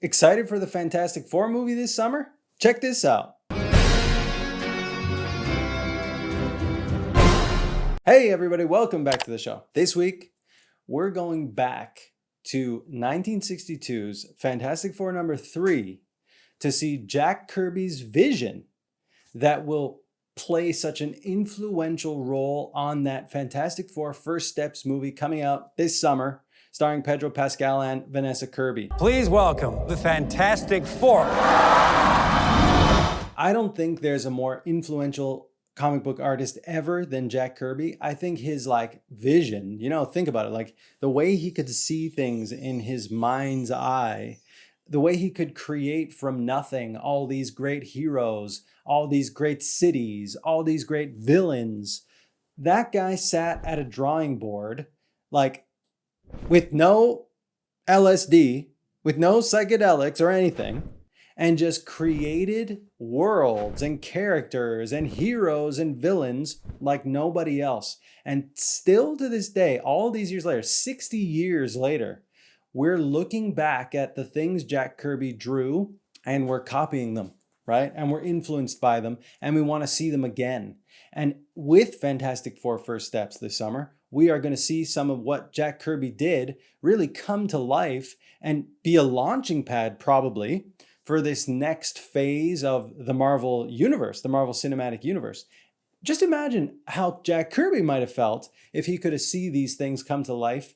Excited for the Fantastic Four movie this summer? Check this out. Hey everybody, welcome back to the show. This week, we're going back to 1962's Fantastic Four number 3 to see Jack Kirby's vision that will play such an influential role on that Fantastic Four First Steps movie coming out this summer, starring Pedro Pascal and Vanessa Kirby. Please welcome the Fantastic Four. I don't think there's a more influential comic book artist ever than Jack Kirby. I think his vision, think about it, the way he could see things in his mind's eye, the way he could create from nothing all these great heroes, all these great cities, all these great villains. That guy sat at a drawing board, with no LSD, with no psychedelics or anything, and just created worlds and characters and heroes and villains like nobody else. And still to this day, all these years later, 60 years later, we're looking back at the things Jack Kirby drew and we're copying them, right? And we're influenced by them and we want to see them again. And with Fantastic Four First Steps this summer, we are going to see some of what Jack Kirby did really come to life and be a launching pad probably for this next phase of the Marvel universe, the Marvel Cinematic Universe. Just imagine how Jack Kirby might have felt if he could have seen these things come to life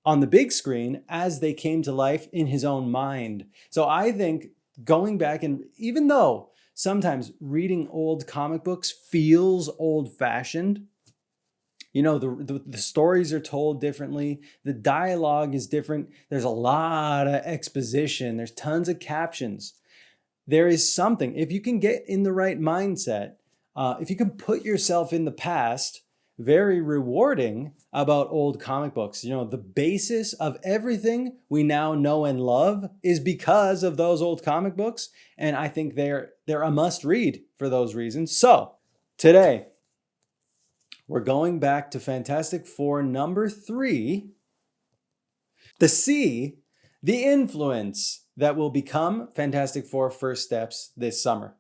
on the big screen as they came to life in his own mind. So I think going back, and even though sometimes reading old comic books feels old-fashioned, the stories are told differently. The dialogue is different. There's a lot of exposition. There's tons of captions. There is something, if you can get in the right mindset, if you can put yourself in the past, very rewarding about old comic books. The basis of everything we now know and love is because of those old comic books. And I think they're a must read for those reasons. So today, we're going back to Fantastic Four number 3 to see the influence that will become Fantastic Four First Steps this summer.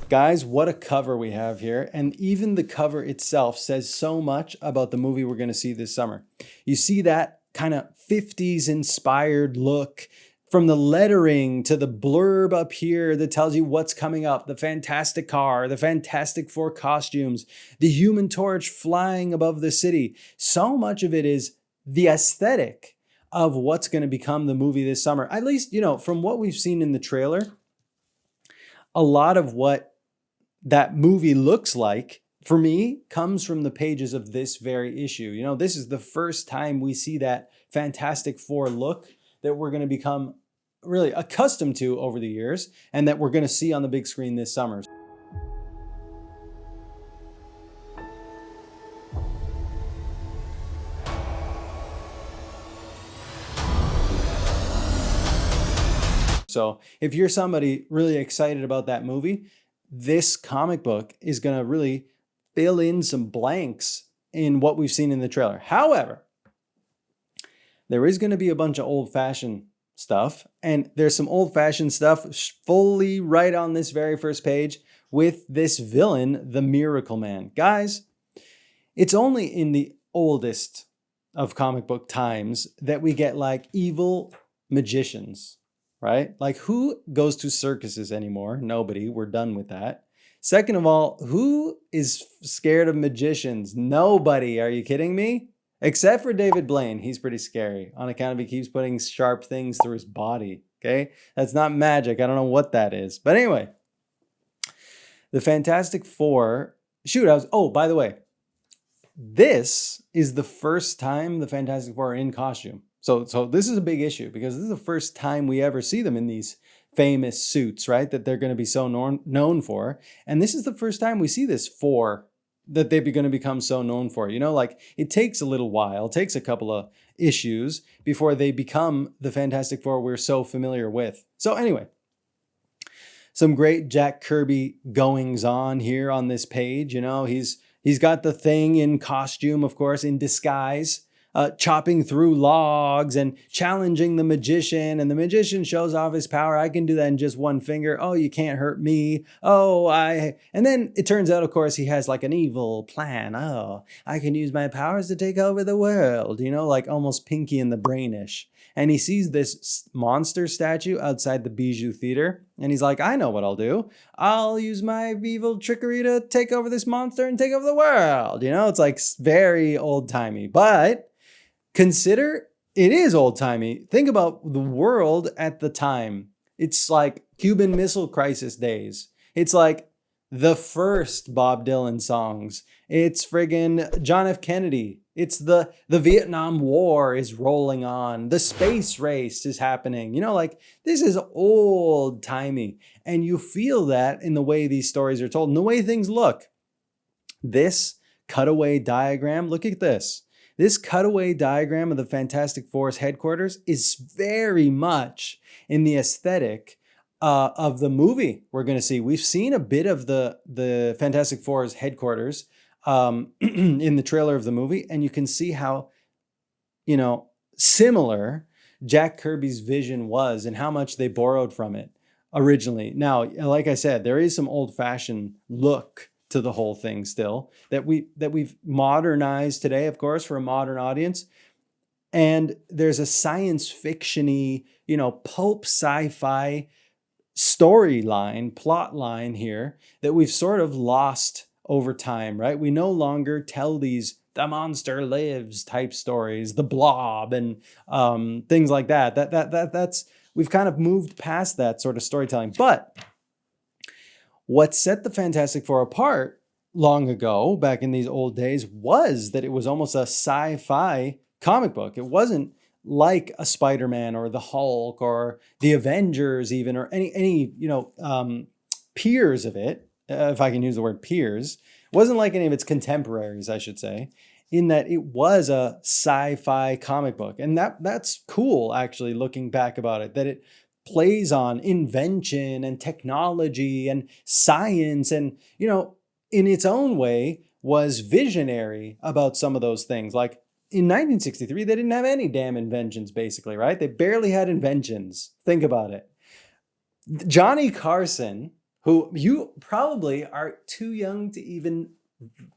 Guys, what a cover we have here. And even the cover itself says so much about the movie we're going to see this summer. You see that kind of 50s inspired look, from the lettering to the blurb up here that tells you what's coming up, the fantastic car, the Fantastic Four costumes, the Human Torch flying above the city. So much of it is the aesthetic of what's going to become the movie this summer. At least, from what we've seen in the trailer, a lot of what that movie looks like, for me, comes from the pages of this very issue. This is the first time we see that Fantastic Four look that we're going to become really accustomed to over the years and that we're going to see on the big screen this summer. So if you're somebody really excited about that movie, this comic book is going to really fill in some blanks in what we've seen in the trailer. However, there is going to be a bunch of old-fashioned stuff, and there's some old-fashioned stuff fully right on this very first page with this villain, the Miracle Man. Guys, it's only in the oldest of comic book times that we get evil magicians, right? Who goes to circuses anymore? Nobody. We're done with that. Second of all, who is scared of magicians? Nobody. Are you kidding me? Except for David Blaine. He's pretty scary on account of he keeps putting sharp things through his body. Okay? That's not magic. I don't know what that is. But anyway, the Fantastic Four. By the way, this is the first time the Fantastic Four are in costume. So this is a big issue because this is the first time we ever see them in these famous suits, right? That they're going to be so known for. And this is the first time we see this four that they're going to become so known for. It takes a little while, it takes a couple of issues before they become the Fantastic Four we're so familiar with. So anyway, some great Jack Kirby goings on here on this page. He's got the Thing in costume, of course, in disguise. chopping through logs and challenging the magician. And the magician shows off his power. I can do that in just one finger. Oh, you can't hurt me. And then it turns out, of course, he has like an evil plan. Oh, I can use my powers to take over the world, like almost Pinky and the Brainish. And he sees this monster statue outside the Bijou Theater. And he's like, I know what I'll do. I'll use my evil trickery to take over this monster and take over the world. It's like very old-timey. But consider it is old-timey. Think about the world at the time. It's like Cuban Missile Crisis days. It's like the first Bob Dylan songs. It's friggin' John F. Kennedy. It's the Vietnam War is rolling on. The space race is happening. This is old timey. And you feel that in the way these stories are told and the way things look. This cutaway diagram, look at this. This cutaway diagram of the Fantastic Four's headquarters is very much in the aesthetic of the movie we're going to see. We've seen a bit of the Fantastic Four's headquarters in the trailer of the movie, and you can see how, similar Jack Kirby's vision was and how much they borrowed from it originally. Now, like I said, there is some old-fashioned look to the whole thing still that we've modernized today, of course, for a modern audience. And there's a science fiction-y, pulp sci-fi storyline, plot line here that we've sort of lost over time, right? We no longer tell these "the monster lives" type stories, the Blob and things like that. That's we've kind of moved past that sort of storytelling. But what set the Fantastic Four apart long ago, back in these old days, was that it was almost a sci-fi comic book. It wasn't like a Spider-Man or the Hulk or the Avengers even, or any peers of it. If I can use the word peers, it wasn't like any of its contemporaries, I should say, in that it was a sci-fi comic book. And that's cool, actually, looking back about it, that it plays on invention and technology and science and, in its own way was visionary about some of those things. Like in 1963, they didn't have any damn inventions, basically, right? They barely had inventions. Think about it. Johnny Carson, who you probably are too young to even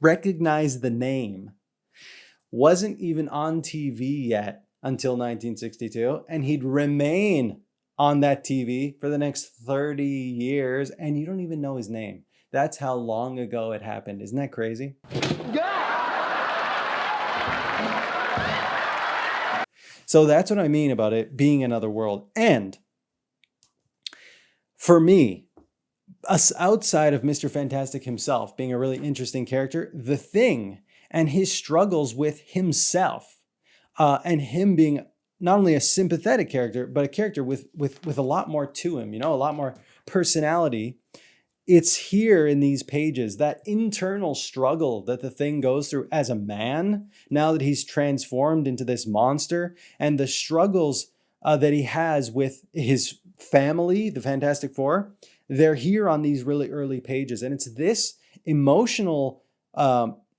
recognize the name, wasn't even on TV yet until 1962, and he'd remain on that TV for the next 30 years, and you don't even know his name. That's how long ago it happened. Isn't that crazy? So that's what I mean about it being another world. And for me, outside of Mr. Fantastic himself being a really interesting character, the Thing and his struggles with himself and him being not only a sympathetic character, but a character with a lot more to him, a lot more personality. It's here in these pages, that internal struggle that the Thing goes through as a man, now that he's transformed into this monster, and the struggles that he has with his family, the Fantastic Four. They're here on these really early pages. And it's this emotional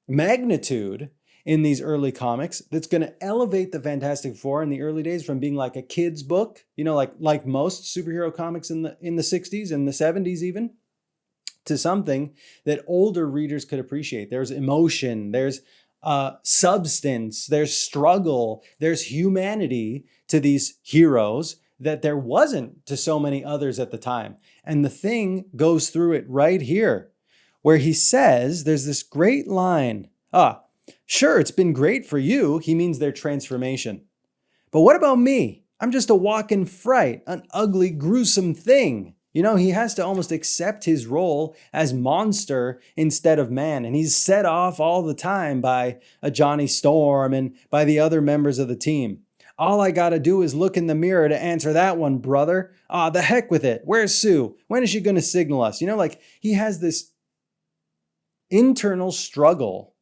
magnitude in these early comics that's going to elevate the Fantastic Four in the early days from being like a kid's book, like most superhero comics in the 60s and the 70s even, to something that older readers could appreciate. There's emotion, there's substance, there's struggle, there's humanity to these heroes that there wasn't to so many others at the time. And the Thing goes through it right here, where he says, there's this great line, sure, it's been great for you. He means their transformation. But what about me? I'm just a walking fright, an ugly, gruesome thing. He has to almost accept his role as monster instead of man. And he's set off all the time by a Johnny Storm and by the other members of the team. All I got to do is look in the mirror to answer that one, brother. The heck with it. Where's Sue? When is she going to signal us? He has this internal struggle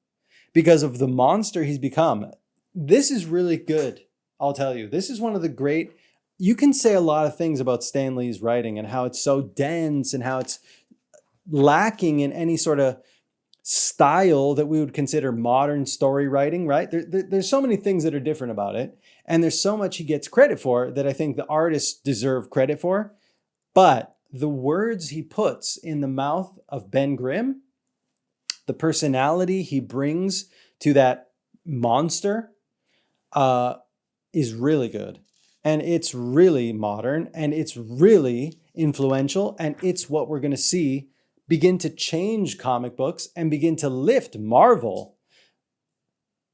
because of the monster he's become. This is really good, I'll tell you. This is one of the great... You can say a lot of things about Stan Lee's writing and how it's so dense and how it's lacking in any sort of style that we would consider modern story writing, right? There's so many things that are different about it. And there's so much he gets credit for that I think the artists deserve credit for. But the words he puts in the mouth of Ben Grimm, the personality he brings to that monster, is really good. And it's really modern, and it's really influential, and it's what we're going to see begin to change comic books and begin to lift Marvel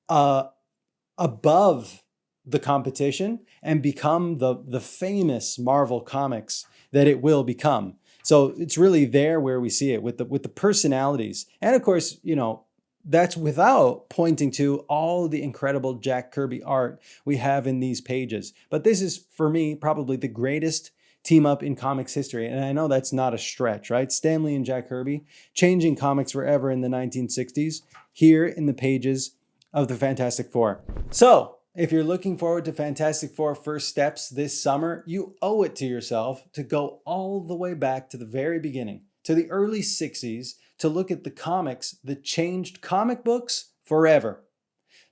above the competition and become the famous Marvel comics that it will become. So it's really there where we see it with the personalities. And of course, you know, that's without pointing to all the incredible Jack Kirby art we have in these pages. But this is, for me, probably the greatest team up in comics history. And I know that's not a stretch, right? Stan Lee and Jack Kirby changing comics forever in the 1960s, here in the pages of the Fantastic Four. So if you're looking forward to Fantastic Four First Steps this summer, you owe it to yourself to go all the way back to the very beginning, to the early 60s, to look at the comics that changed comic books forever.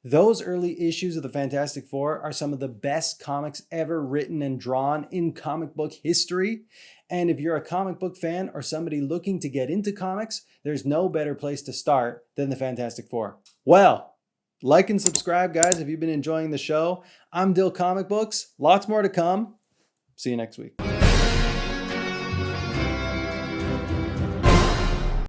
Those early issues of the Fantastic Four are some of the best comics ever written and drawn in comic book history. And if you're a comic book fan or somebody looking to get into comics, there's no better place to start than the Fantastic Four. Well, like and subscribe, guys, if you've been enjoying the show. I'm Dill Comic Books. Lots more to come. See you next week.